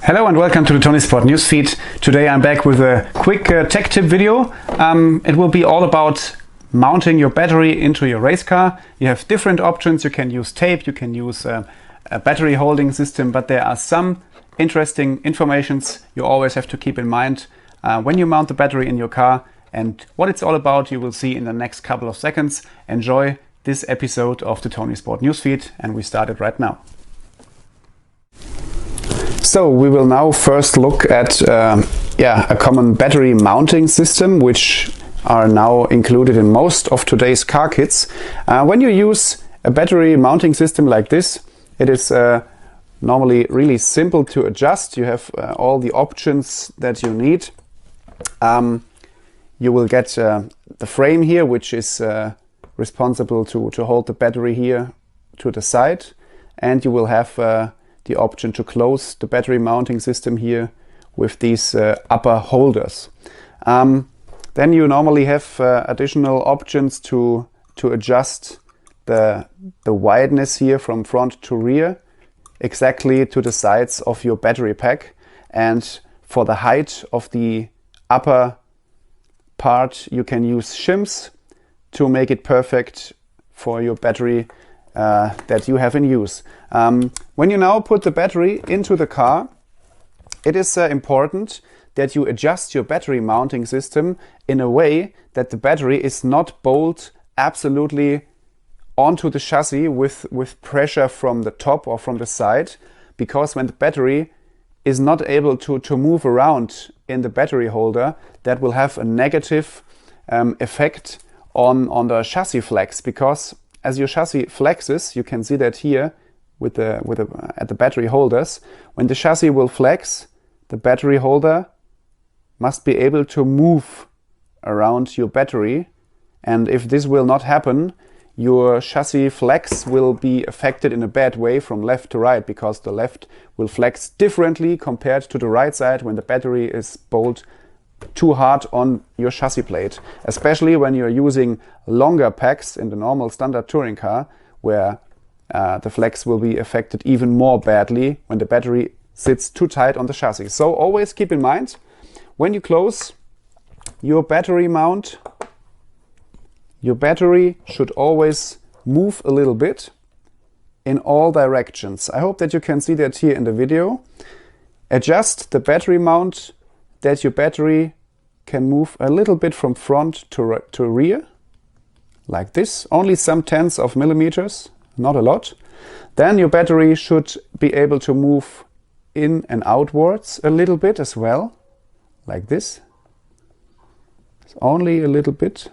Hello and welcome to the ToniSport Newsfeed. Today I'm back with a quick tech tip video. It will be all about mounting your battery into your race car. You have different options. You can use tape, you can use a battery holding system, but there are some interesting informations you always have to keep in mind when you mount the battery in your car. And what it's all about you will see in the next couple of seconds. Enjoy this episode of the ToniSport Newsfeed, and we start it right now. So we will now first look at a common battery mounting system, which are now included in most of today's car kits. When you use a battery mounting system like this, it is normally really simple to adjust. You have all the options that you need. You will get the frame here, which is responsible to hold the battery here to the side, and you will have the option to close the battery mounting system here with these upper holders. Then you normally have additional options to adjust the wideness here from front to rear exactly to the sides of your battery pack, and for the height of the upper part you can use shims to make it perfect for your battery that you have in use. When you now put the battery into the car, it is important that you adjust your battery mounting system in a way that the battery is not bolted absolutely onto the chassis with pressure from the top or from the side, because when the battery is not able to move around in the battery holder, that will have a negative effect on the chassis flex, because as your chassis flexes, you can see that here at the battery holders, when the chassis will flex, the battery holder must be able to move around your battery, and if this will not happen, your chassis flex will be affected in a bad way from left to right, because the left will flex differently compared to the right side when the battery is bolted too hard on your chassis plate, especially when you're using longer packs in the normal standard touring car, where the flex will be affected even more badly when the battery sits too tight on the chassis. So always keep in mind, when you close your battery mount, your battery should always move a little bit in all directions. I hope that you can see that here in the video. Adjust the battery mount that your battery can move a little bit from front to rear, like this, only some tenths of millimeters, not a lot. Then your battery should be able to move in and outwards a little bit as well, like this. It's only a little bit.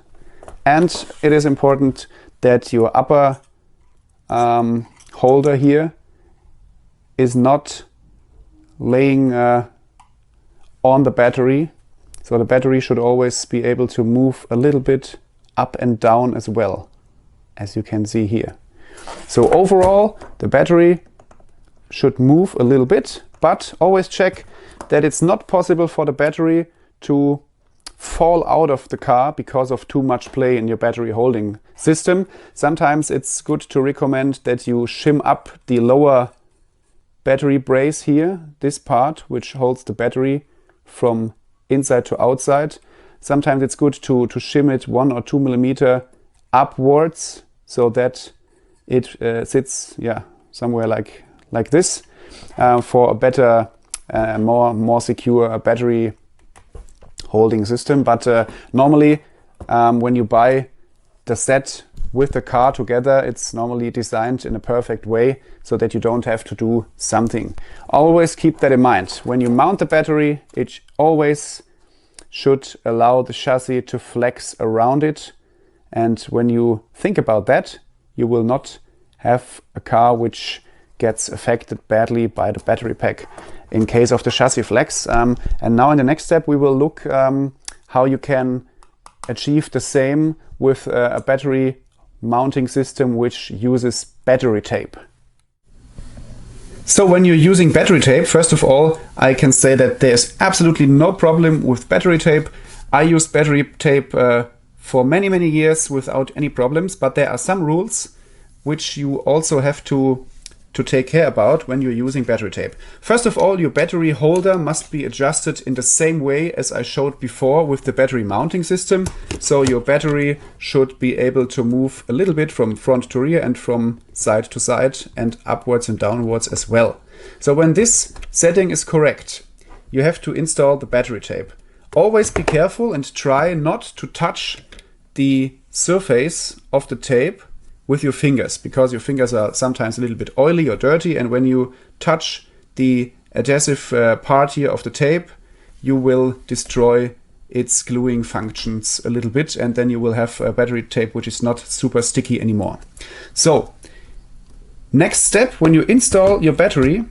And it is important that your upper holder here is not laying on the battery, so the battery should always be able to move a little bit up and down as well, as you can see here. So overall the battery should move a little bit, but always check that it's not possible for the battery to fall out of the car because of too much play in your battery holding system. Sometimes it's good to recommend that you shim up the lower battery brace here, this part which holds the battery from inside to outside. Sometimes it's good to shim it 1 or 2 millimeter upwards so that it sits somewhere like this for a better, more secure battery holding system. But normally when you buy the set with the car together, it's normally designed in a perfect way so that you don't have to do something. Always keep that in mind. When you mount the battery, it always should allow the chassis to flex around it. And when you think about that, you will not have a car which gets affected badly by the battery pack in case of the chassis flex. And now in the next step we will look how you can achieve the same with a battery mounting system which uses battery tape. So when you're using battery tape, first of all, I can say that there's absolutely no problem with battery tape. I used battery tape for many years without any problems, but there are some rules which you also have to to take care about when you're using battery tape. First of all, your battery holder must be adjusted in the same way as I showed before with the battery mounting system. So your battery should be able to move a little bit from front to rear and from side to side and upwards and downwards as well. So when this setting is correct, you have to install the battery tape. Always be careful and try not to touch the surface of the tape with your fingers, because your fingers are sometimes a little bit oily or dirty, and when you touch the adhesive part here of the tape, you will destroy its gluing functions a little bit, and then you will have a battery tape which is not super sticky anymore. So, next step, when you install your battery,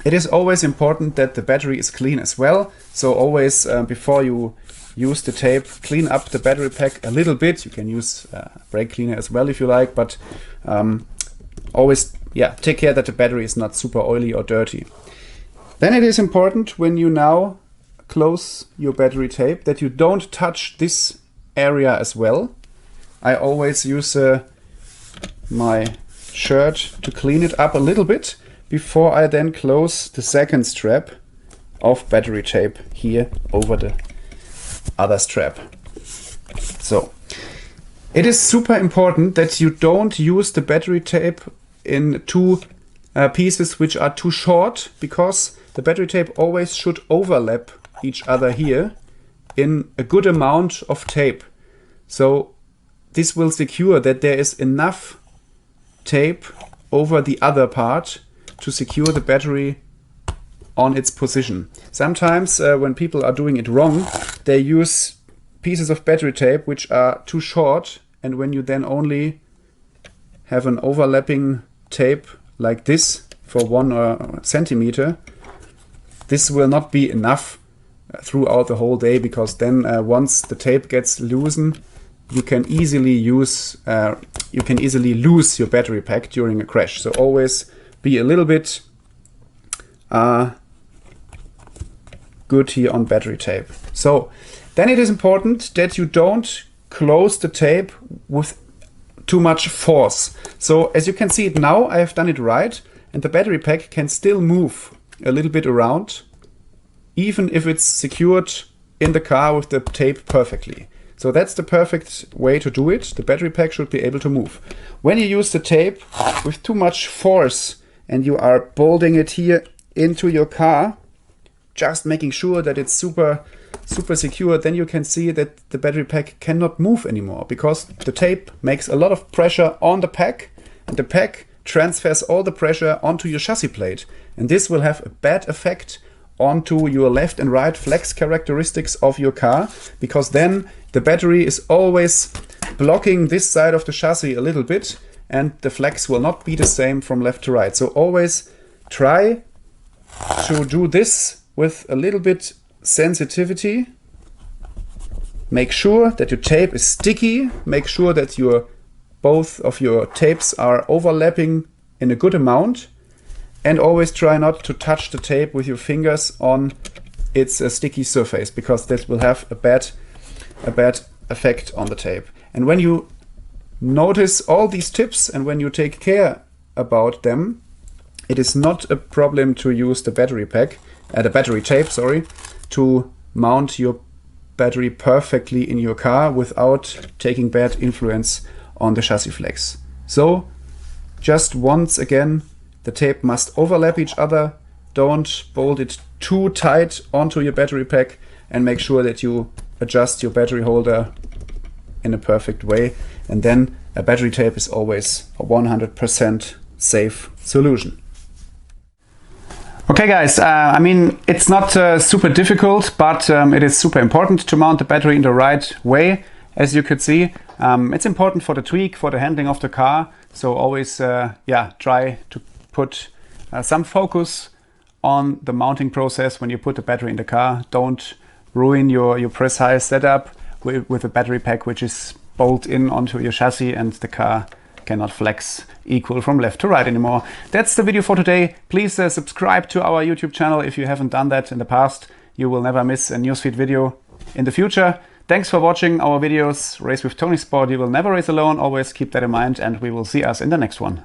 it is always important that the battery is clean as well. So always before you use the tape, clean up the battery pack a little bit. You can use brake cleaner as well if you like, but always take care that the battery is not super oily or dirty. Then it is important, when you now close your battery tape, that you don't touch this area as well. I always use my shirt to clean it up a little bit before I then close the second strap of battery tape here over the other strap. So it is super important that you don't use the battery tape in two pieces which are too short, because the battery tape always should overlap each other here in a good amount of tape. So this will secure that there is enough tape over the other part to secure the battery on its position. Sometimes when people are doing it wrong, they use pieces of battery tape which are too short, and when you then only have an overlapping tape like this for 1 centimeter, this will not be enough throughout the whole day, because then once the tape gets loosened, you can easily lose your battery pack during a crash. So always be a little bit good here on battery tape. So then it is important that you don't close the tape with too much force. So as you can see it now, I have done it right, and the battery pack can still move a little bit around, even if it's secured in the car with the tape perfectly. So that's the perfect way to do it. The battery pack should be able to move. When you use the tape with too much force and you are bolting it here into your car, just making sure that it's super secure, then you can see that the battery pack cannot move anymore, because the tape makes a lot of pressure on the pack, and the pack transfers all the pressure onto your chassis plate, and this will have a bad effect onto your left and right flex characteristics of your car, because then the battery is always blocking this side of the chassis a little bit, and the flex will not be the same from left to right. So always try to do this with a little bit sensitivity. Make sure that your tape is sticky. Make sure that both of your tapes are overlapping in a good amount. And always try not to touch the tape with your fingers on its sticky surface, because this will have a bad effect on the tape. And when you notice all these tips and when you take care about them, it is not a problem to use the battery pack, the battery tape, sorry, to mount your battery perfectly in your car without taking bad influence on the chassis flex. So just once again, the tape must overlap each other. Don't bolt it too tight onto your battery pack, and make sure that you adjust your battery holder in a perfect way. And then a battery tape is always a 100% safe solution. Okay guys, I mean, it's not super difficult, but it is super important to mount the battery in the right way. As you could see, it's important for the tweak, for the handling of the car. So always try to put some focus on the mounting process when you put the battery in the car. Don't ruin your press-high setup with a battery pack which is bolted in onto your chassis, and the car cannot flex equal from left to right anymore. That's the video for today. Please subscribe to our YouTube channel if you haven't done that in the past. You will never miss a newsfeed video in the future. Thanks for watching our videos. Race with ToniSport. You will never race alone. Always keep that in mind, and we will see us in the next one.